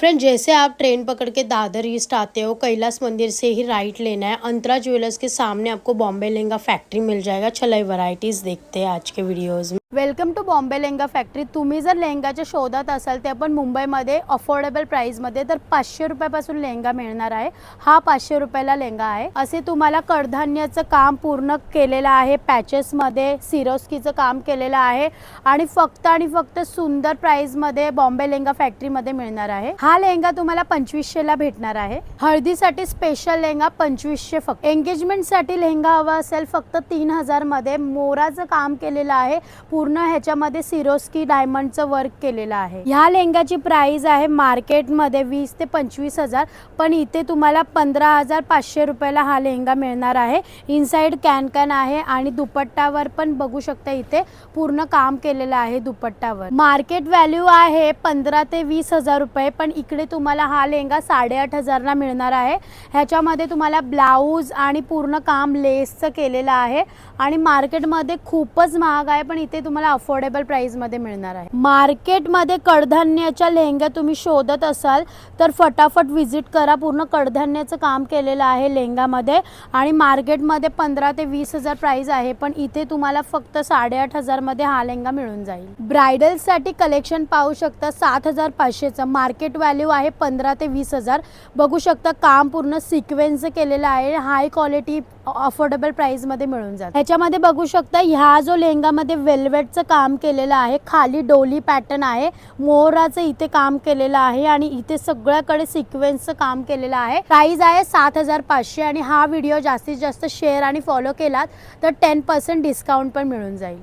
Friend, जैसे आप train पकड़ के दादर ईस्ट आते हो, कैलाश मंदिर से ही राइट लेना है। अंतरा ज्वेलर्स के सामने आपको बॉम्बे लहंगा फॅक्टरी मिल जाएगा। चला व्हरायटीज देखते हैं आज के व्हिडिओज में। Welcome to Bombay Lehenga factory. तुम्ही जर लेहंगाच्या शोधात असाल ते आपण मुंबईमध्ये अफोर्डेबल प्राइसमध्ये तर 500 रुपयापासून लेहंगा मिळणार आहे। हा 500 रुपयाला लेहंगा आहे। असे तुम्हाला कडधान्याचं काम पूर्ण केलेलं आहे, पॅचेसमध्ये सिरोस्कीचं काम केलेलं आहे आणि फक्त सुंदर प्राइसमध्ये बॉम्बे लहंगा फॅक्टरीमध्ये मिळणार आहे। हा लेहंगा तुम्हाला 2500 ला भेटणार आहे। हळदीसाठी स्पेशल लेहंगा 2500 फक्त। एंगेजमेंटसाठी लेहंगा हवा असेल फक्त 3000 मध्ये मोराचं काम केलेलं आहे। पूर्ण ह्याच्यामध्ये सिरोस्की डायमंडचं वर्क केलेलं आहे। ह्या लेहंगाची प्राइस आहे मार्केटमध्ये 20 ते 25,000, पण इथे तुम्हाला 15,500 रुपयाला हा लेहंगा मिळणार आहे। इनसाइड कॅन आहे आणि दुपट्टावर पण बघू शकता इथे पूर्ण काम केलेलं आहे दुपट्टावर। मार्केट व्हॅल्यू आहे 15 ते 20,000 रुपये, पण इकडे तुम्हाला हा लेहंगा 8,500 ला मिळणार आहे। ह्याच्यामध्ये तुम्हाला ब्लाउज आणि पूर्ण काम लेसचं केलेलं आहे आणि मार्केटमध्ये खूपच महाग आहे, पण इथे तुम्हाला अफोर्डेबल प्राइस मध्ये मिळणार आहे। मार्केटमध्ये कडधान्याच्या लेहंगा तुम्ही शोधत असाल तर फटाफट विजिट करा। पूर्ण कडधान्याचं काम केलेलं आहे लेहंगामध्ये आणि मार्केटमध्ये 15 ते 20,000 प्राइस आहे, पण इथे तुम्हाला फक्त 8,500 मध्ये हा लेहंगा मिळून जाईल। ब्राइडल साठी कलेक्शन पाहू शकता 7,500 चं। मार्केट व्हॅल्यू आहे 15 ते 20,000। बघू शकता काम पूर्ण सिक्वेन्स केलेलं आहे। हाय क्वालिटी अफोर्डेबल प्राइस मध्ये मिळून जाईल। ह्याच्यामध्ये बघू शकता ह्या जो लेहंगामध्ये वेल्वेटचं काम केलेलं आहे, खाली डोली पॅटर्न आहे, मोराचं इथे काम केलेलं आहे आणि इथे सगळ्याकडे सिक्वेन्सचं काम केलेलं आहे। प्राइस आहे 7,500 आणि हा व्हिडिओ जास्तीत जास्त शेअर आणि फॉलो केलात तर 10% डिस्काउंट पण मिळून जाईल।